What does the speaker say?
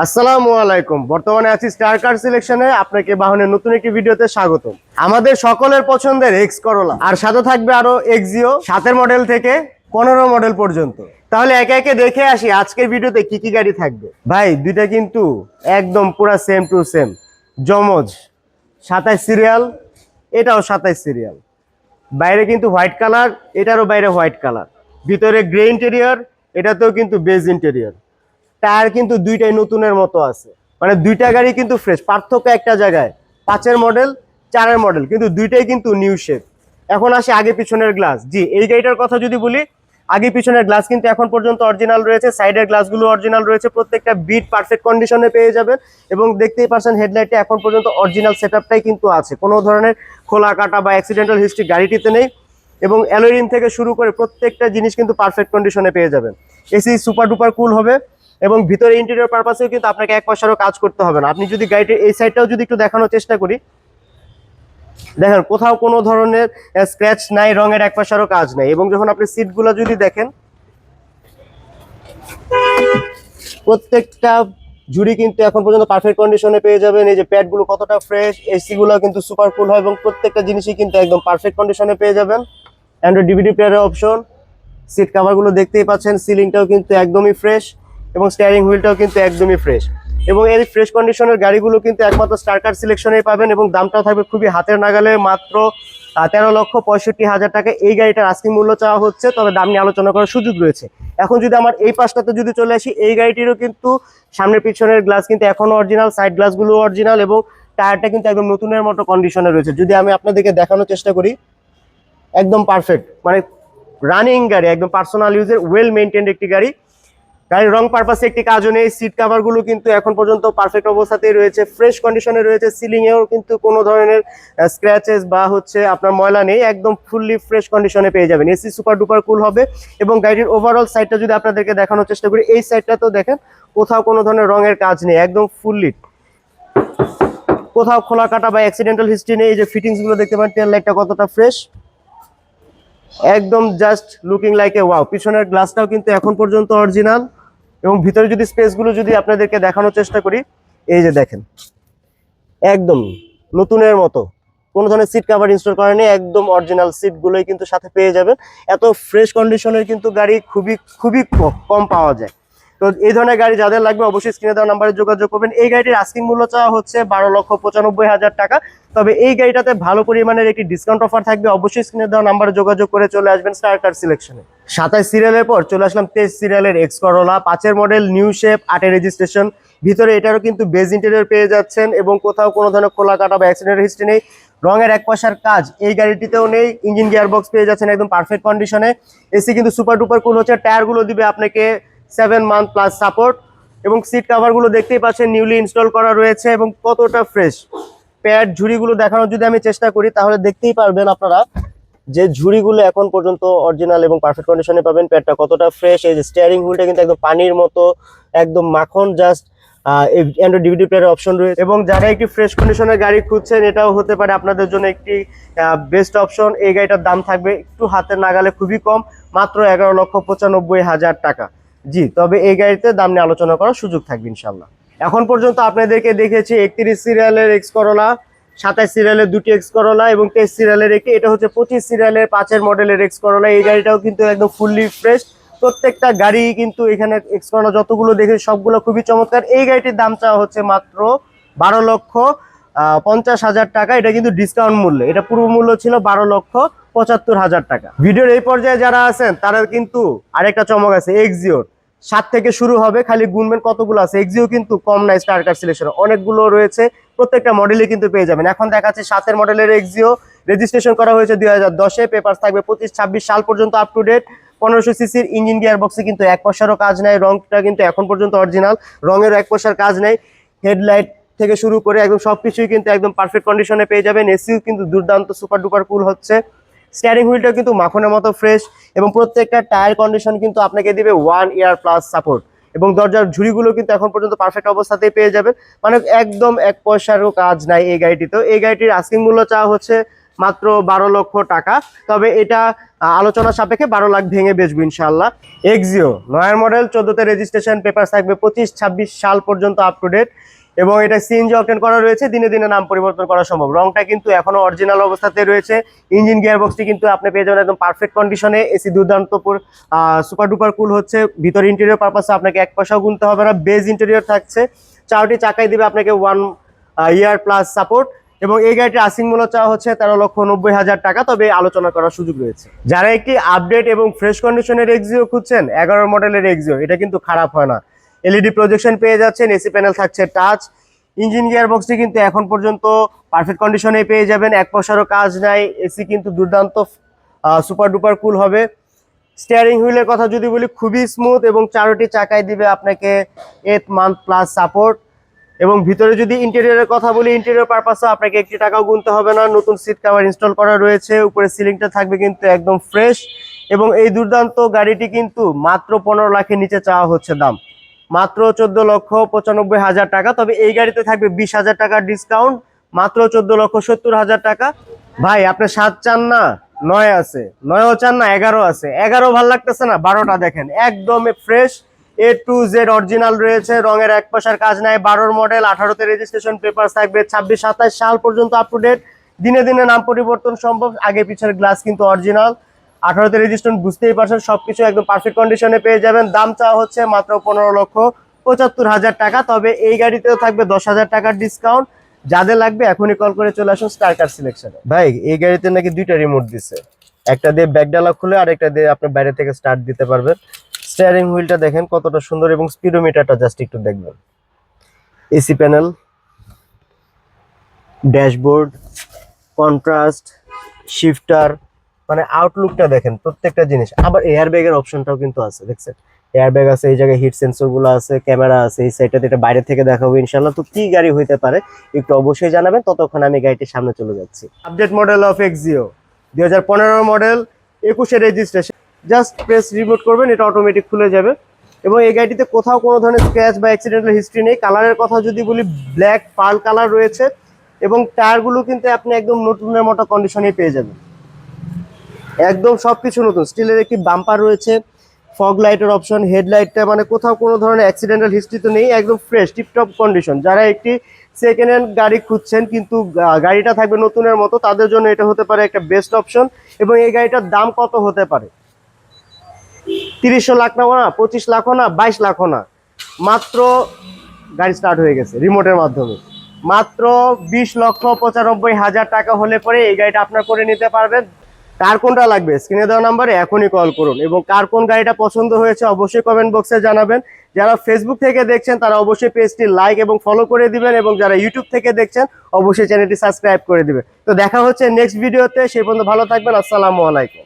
আসসালামু আলাইকুম। বর্তমানে আছি স্টার কার সিলেকশনে। আপনাকে বাহনের নতুন একটি ভিডিওতে স্বাগত। আমাদের সকলের পছন্দের এক্স করোলা আর সাথে থাকবে আরো এক্সিও 7 মডেল থেকে 15 মডেল পর্যন্ত। তাহলে একে একে দেখে আসি আজকের ভিডিওতে কি কি গাড়ি থাকবে। ভাই দুইটা কিন্তু একদম পুরা সেম টু সেম জমজ। 27 সিরিয়াল, এটাও 27 সিরিয়াল। বাইরে কিন্তু হোয়াইট কালার, এটারও বাইরে হোয়াইট কালার, ভিতরে গ্রে ইন্টেরিয়র, এটাতেও কিন্তু বেজ ইন্টেরিয়র। টায়ার কিন্তু দুইটাই নতুনের মতো আছে, মানে দুইটা গাড়ি কিন্তু ফ্রেশ। পার্থক্য একটা জায়গায়, 5-এর মডেল 4-এর মডেল কিন্তু দুইটাই কিন্তু নিউ শেপ। এখন আসি আগে পিছনের গ্লাস। জি, এই গাড়িটার কথা যদি বলি, আগে পিছনের গ্লাস কিন্তু এখন পর্যন্ত অরিজিনাল রয়েছে, সাইডের গ্লাসগুলো অরিজিনাল রয়েছে, প্রত্যেকটা বিট পারফেক্ট কন্ডিশনে পেয়ে যাবেন। এবং দেখতেই পাচ্ছেন হেডলাইটে এখন পর্যন্ত অরিজিনাল সেটআপটাই কিন্তু আছে, কোনো ধরনের খোলা কাটা বা অ্যাক্সিডেন্টাল হিস্ট্রি গাড়িটিতে নেই। এবং অ্যালয় রিম থেকে শুরু করে প্রত্যেকটা জিনিস কিন্তু পারফেক্ট কন্ডিশনে পেয়ে যাবেন। এসি সুপার ডুপার কুল হবে এবং ভিতরে ইন্টেরিয়র পারপাসেও কিন্তু আপনাকে এক পয়সারও কাজ করতে হবে না। আপনি যদি গাড়িটির এই সাইডটাও যদি একটু দেখানোর চেষ্টা করি, দেখেন কোথাও কোনো ধরনের স্ক্র্যাচ নাই, রঙের এক পয়সারও কাজ নাই। এবং যখন আপনি সিটগুলো যদি দেখেন, প্রত্যেকটা ঝুড়ি কিন্তু এখন পর্যন্ত পারফেক্ট কন্ডিশনে পেয়ে যাবেন। এই যে প্যাডগুলো কতটা ফ্রেশ, এসি গুলো কিন্তু সুপার কুল হয় এবং প্রত্যেকটা জিনিসই কিন্তু একদম পারফেক্ট কন্ডিশনে পেয়ে যাবেন। অ্যান্ড্রয়েড ডিভিডি প্লেয়ারের অপশন, সিট কাভারগুলো দেখতেই পাচ্ছেন, সিলিংটাও কিন্তু একদমই ফ্রেশ এবং স্টিয়ারিং হুইলটাও কিন্তু একদমই ফ্রেশ। এবং এই ফ্রেশ কন্ডিশনের গাড়িগুলো কিন্তু একমাত্র স্টার কার সিলেকশনেই পাবেন এবং দামটাও থাকবে খুবই হাতের নাগালে, মাত্র 13,65,000 টাকা। এই গাড়িটার আস্কিং মূল্য চাওয়া হচ্ছে, তবে দাম নিয়ে আলোচনা করার সুযোগ রয়েছে। এখন যদি আমার এই পাশটাতে যদি চলে আসি, এই গাড়িটিরও কিন্তু সামনের পিছনের গ্লাস কিন্তু এখনো অরিজিনাল, সাইড গ্লাসগুলো অরিজিনাল এবং টায়ারটা কিন্তু একদম নতুনের মতো কন্ডিশনে রয়েছে। যদি আমি আপনাদেরকে দেখানোর চেষ্টা করি, একদম পারফেক্ট, মানে রানিং গাড়ি, একদম পার্সোনাল ইউজের ওয়েল মেইনটেইনড একটি গাড়ি। গাড়ির রং পারপাসে একটি কাজও নেই। সিট কাভারগুলো কিন্তু এখন পর্যন্ত পারফেক্ট অবস্থাতেই রয়েছে, ফ্রেশ কন্ডিশনে রয়েছে। সিলিং এও কিন্তু কোনো ধরনের স্ক্র্যাচেস বা আপনার ময়লা নেই, একদম ফুললি ফ্রেশ কন্ডিশনে পেয়ে যাবেন। এসি সুপার ডুপার কুল হবে। এবং গাড়ির ওভারঅল সাইডটা যদি আপনাদেরকে দেখানোর চেষ্টা করি, এই সাইডটা তো দেখেন কোথাও কোনো ধরনের রঙের কাজ নেই, একদম ফুললি, কোথাও খোলা কাটা বা অ্যাক্সিডেন্টাল হিস্ট্রি নেই। এই যে ফিটিংস গুলো দেখতে পাচ্ছেন, টেল লাইটটা কতটা ফ্রেশ, একদম just looking like a wow. পিছনের গ্লাসটাও কিন্তু এখন পর্যন্ত অরিজিনাল। এবং ভিতরে যদি স্পেসগুলো যদি আপনাদেরকে দেখানোর চেষ্টা করি, এই যে দেখেন একদম নতুনের মতো, কোনো ধরনের সিট কভার ইনস্টল করা নেই, একদম অরিজিনাল সিটগুলোই কিন্তু সাথে পেয়ে যাবেন। এত ফ্রেশ কন্ডিশনের কিন্তু গাড়ি খুবই খুবই কম পাওয়া যায়। তো এই ধরনের গাড়ি যাদের লাগবে অবশ্যই স্ক্রিনে দেওয়া নাম্বারে যোগাযোগ করবেন। এই গাড়িটির আস্কিং মূল্য চাওয়া হচ্ছে 12,95,000 টাকা। তবে এই গাড়িটাতে ভালো পরিমাণের একটি ডিসকাউন্ট অফার থাকবে। অবশ্যই স্ক্রিনে দেওয়া নাম্বারে যোগাযোগ করে চলে আসবেন স্টার কার সিলেকশনে। 27 সিরিয়ালের পর চলে আসলাম 23 সিরিয়ালের এক্স করোলা, 5-এর মডেল, নিউ শেপ, 8-এর রেজিস্ট্রেশন। ভিতরে এটারও কিন্তু বেজ ইন্টেরিয়র পেয়ে যাচ্ছেন এবং কোথাও কোনো ধরনের খোলা কাটা বা অ্যাক্সিডেন্ট হিস্ট্রি নেই, রঙের এক পয়সার কাজ এই গাড়িটিতেও নেই। ইঞ্জিন গিয়ার বক্স পেয়ে যাচ্ছেন একদম পারফেক্ট কন্ডিশনে। এসি কিন্তু সুপার ডুপার কুল হচ্ছে। টায়ারগুলো দিবে আপনাকে 7 মান্থ প্লাস সাপোর্ট। এবং সিট কাভারগুলো দেখতেই পাচ্ছেন নিউলি ইনস্টল করা রয়েছে এবং কতটা ফ্রেশ। প্যাড ঝুড়িগুলো দেখানোর যদি আমি চেষ্টা করি, তাহলে দেখতেই পারবেন আপনারা যে ঝুড়িগুলো এখন পর্যন্ত অরিজিনাল এবং পারফেক্ট কন্ডিশনে পাবেন। প্যাডটা কতটা ফ্রেশ, এই যে স্টিয়ারিং হুইলটা কিন্তু একদম পানির মতো, একদম মাখন। জাস্ট অ্যান্ড্রয়েড ডিভিডি প্লেয়ারের অপশন রয়েছে। এবং যারা একটি ফ্রেশ কন্ডিশনের গাড়ি খুঁজছেন, এটাও হতে পারে আপনাদের জন্য একটি বেস্ট অপশন। এই গাড়িটার দাম থাকবে একটু হাতের নাগালে, খুবই কম, মাত্র 11,95,000 টাকা। জি, তবে এই গাড়িতে দাম নিয়ে আলোচনা করার সুযোগ থাকবে ইনশাল্লাহ। এখন পর্যন্ত আপনাদেরকে দেখেছি 31 সিরিয়ালের এক্স করোলা, 27 সিরিয়ালের দুটি এক্স করোলা এবং 23 সিরিয়ালের একটি, এটা হচ্ছে 25 সিরিয়ালের 5-এর মডেলের এক্স করোলা। এই গাড়িটাও কিন্তু একদম ফুললি ফ্রেশ। প্রত্যেকটা গাড়ি কিন্তু এখানে এক্স করোলা যতগুলো দেখে সবগুলো খুবই চমৎকার। এই গাড়িটির দাম চাওয়া হচ্ছে মাত্র 12,50,000 টাকা। এটা কিন্তু ডিসকাউন্ট মূল্য, এটা পূর্ব মূল্য ছিল 12,75,000 টাকা। ভিডিওর এই পর্যায়ে যারা আছেন তারা কিন্তু আরেকটা চমক আছে, এক্সিওর 7 থেকে শুরু হবে, খালি গুনবেন কতগুলো আছে। এক্সিও কিন্তু কম নাই, স্টার কার সিলেকশন অনেকগুলো রয়েছে, প্রত্যেকটা মডেলে কিন্তু পেয়ে যাবেন। এখন দেখাচ্ছে 7-এর মডেলের এক্সিও, রেজিস্ট্রেশন করা হয়েছে 2010-এ, পেপার থাকবে 25-26 সাল পর্যন্ত আপ টু ডেট। 1500 সিসির ইঞ্জিন গিয়ার বক্সে কিন্তু এক পয়সারও কাজ নাই, রংটা কিন্তু এখন পর্যন্ত অরিজিনাল, রঙের এক পয়সার কাজ নেই। হেডলাইট থেকে শুরু করে একদম সবকিছুই কিন্তু একদম পারফেক্ট কন্ডিশনে পেয়ে যাবেন। এসিও কিন্তু দুর্দান্ত সুপার ডুপার কুল হচ্ছে। স্টিয়ারিং হুইলটা কিন্তু মাখনের মতো ফ্রেশ এবং প্রত্যেকটা টায়ার কন্ডিশন কিন্তু আপনাকে দিবে 1 ইয়ার প্লাস সাপোর্ট। এবং দরজার ঝুড়িগুলো কিন্তু এখন পর্যন্ত পারফেক্ট অবস্থাতেই পেয়ে যাবেন, মানে একদম এক পয়সারও কাজ নাই এই গাড়িটিতে। এই গাড়িটির আস্কিং মূল্য চাওয়া হচ্ছে মাত্র 12 লক্ষ টাকা। তবে এটা আলোচনা সাপেক্ষে 12 লাখ ভেঙে বেচবো ইনশাআল্লাহ। এক্সিও নয়ার মডেল, 14তে রেজিস্ট্রেশন, পেপার থাকবে 25-26 সাল পর্যন্ত আপ টু ডেট, এবং এটা সিএনজি অকটেন করা রয়েছে, দিনে দিনে নাম পরিবর্তন করা সম্ভব। রংটা কিন্তু এখনো অরিজিনাল অবস্থাতে রয়েছে। ইঞ্জিন গিয়ার বক্সটি কিন্তু আপনি পেয়ে যাবেন একদম পারফেক্ট কন্ডিশনে। এসি দুর্দান্ত সুপার ডুপার কুল হচ্ছে। ভিতর ইন্টেরিয়র পারপাসে আপনাকে এক পয়সাও গুনতে হবে না। বেজ ইন্টেরিয়র থাকছে, 4টি চাকাই দিবে আপনাকে 1 ইয়ার প্লাস সাপোর্ট। এবং এই গাড়িটির আস্কিং মূল্য চাওয়া হচ্ছে 13,90,000 টাকা, তবে আলোচনা করার সুযোগ রয়েছে। যারা একটি আপডেট এবং ফ্রেশ কন্ডিশনের এক্সিও খুঁজছেন, 11 মডেলের এক্সিও, এটা কিন্তু খারাপ হয় না। এলইডি প্রজেকশন পেয়ে যাচ্ছেন, এসি প্যানেল থাকছে টাচ, ইঞ্জিন গিয়ার বক্সটি কিন্তু এখন পর্যন্ত পারফেক্ট কন্ডিশনে পেয়ে যাবেন, এক পয়সারও কাজ নাই। এসি কিন্তু দুর্দান্ত সুপার ডুপার কুল হবে। স্টিয়ারিং হুইলের কথা যদি বলি, খুবই স্মুথ, এবং 4টি চাকায় দিবে আপনাকে 8 মান্থ প্লাস সাপোর্ট। এবং ভিতরে যদি ইন্টেরিয়রের কথা বলি, ইন্টেরিয়র পারপাসে আপনাকে 1 টাকাও গুনতে হবে না। নতুন সিট কভার ইনস্টল করা রয়েছে, উপরে সিলিংটা থাকবে কিন্তু একদম ফ্রেশ। এবং এই দুর্দান্ত গাড়িটি কিন্তু মাত্র 15 লাখের নিচে চাওয়া হচ্ছে দাম, মাত্র 14,95,000 টাকা। তবে এই গাড়িতে থাকবে 20,000 টাকার ডিসকাউন্ট, মাত্র 14,70,000 টাকা। ভাই আপনি 7 চান না, 9 আছে, 9ও চান না, 11 আছে। 11 ভাল লাগতেছে না, 12টা দেখেন একদম fresh, A to Z original রয়েছে, রঙের এক পয়সার কাজ নাই। 12 মডেল, 18তে রেজিস্ট্রেশন, পেপার থাকবে 26-27 সাল পর্যন্ত আপ টু ডেট, দিনে দিনে নাম পরিবর্তন সম্ভব। আগে পিছের গ্লাস কিন্তু অরিজিনাল। 18তে রেজিস্ট্রেশন, বুঝতেই পারছেন, সবকিছু একদম পারফেক্ট কন্ডিশনে পেয়ে যাবেন। দাম চাওয়া হচ্ছে মাত্র 15,75,000 টাকা। তবে এই গাড়িতেও থাকবে 10,000 টাকার ডিসকাউন্ট। যাদের লাগবে এখনই কল করে চলে আসুন স্টার কার সিলেকশনে। ভাই এই গাড়িতে নাকি 2টা রিমোট দিছে, একটা দিয়ে ব্যাক ডালা খুলে আর একটা দিয়ে আপনি বাইরে থেকে স্টার্ট দিতে পারবেন। স্টিয়ারিং হুইলটা দেখেন কতটা সুন্দর, এবং স্পিডোমিটারটা জাস্ট একটু দেখবেন। AC panel, dashboard, contrast, shifter, মানে আউটলুকটা দেখেন, প্রত্যেকটা জিনিস। আবার এয়ার ব্যাগের অপশনটাও কিন্তু আছে, দেখছেন এয়ার ব্যাগ আছে, এই জায়গায় হিট সেন্সর গুলো আছে, ক্যামেরা আছে এই সাইডটাতে। এটা বাইরে থেকে দেখাবো ইনশাআল্লাহ। তো কি গাড়ি হইতে পারে একটু অবশ্যই জানাবেন, ততক্ষণ আমি গাড়িটির সামনে চলে যাচ্ছি। Update model of Axio, 2015 model, 21-এ রেজিস্ট্রেশন। জাস্ট প্রেস রিমোট করবেন, এটা অটোমেটিক খুলে যাবে। এবং এই গাড়িটিতে কোথাও কোনো ধরনের স্ক্র্যাচ বা অ্যাক্সিডেন্টাল হিস্ট্রি নেই। কালারের কথা যদি বলি, ব্ল্যাক পার্ল কালার রয়েছে, এবং টায়ারগুলো কিন্তু আপনি একদম নতুনের মতো কন্ডিশনে পেয়ে যাবেন, একদম সবকিছু নতুন। স্টিলের একটি বাম্পার রয়েছে, ফগ লাইটের অপশন, হেডলাইটটা মানে কোথাও কোনো ধরনের অ্যাক্সিডেন্টাল হিস্ট্রি তো নেই, একদম ফ্রেশ টিপটপ কন্ডিশন। যারা একটি সেকেন্ড হ্যান্ড গাড়ি খুঁজছেন কিন্তু গাড়িটা থাকবে নতুনের মতো, তাদের জন্য এটা হতে পারে একটা বেস্ট অপশন। এবং এই গাড়িটার দাম কত হতে পারে? 30 লাখ না, 25 লাখও না, 22 লাখও না, মাত্র গাড়ি স্টার্ট হয়ে গেছে রিমোটের মাধ্যমে। মাত্র 20,95,000 টাকা হলে পরে এই গাড়িটা আপনার করে নিতে পারবেন। কার কোনটা লাগবে স্ক্রিনে দেওয়া নাম্বারে এখনই কল করুন, এবং কার কোন গাড়িটা পছন্দ হয়েছে অবশ্যই কমেন্ট বক্সে জানাবেন। যারা ফেসবুক থেকে দেখছেন তারা অবশ্যই পেজটি লাইক এবং ফলো করে দিবেন, এবং যারা ইউটিউব থেকে দেখছেন অবশ্যই চ্যানেলটি সাবস্ক্রাইব করে দিবেন। তো দেখা হচ্ছে নেক্সট ভিডিওতে, সেই পর্যন্ত ভালো থাকবেন। আসসালামু আলাইকুম।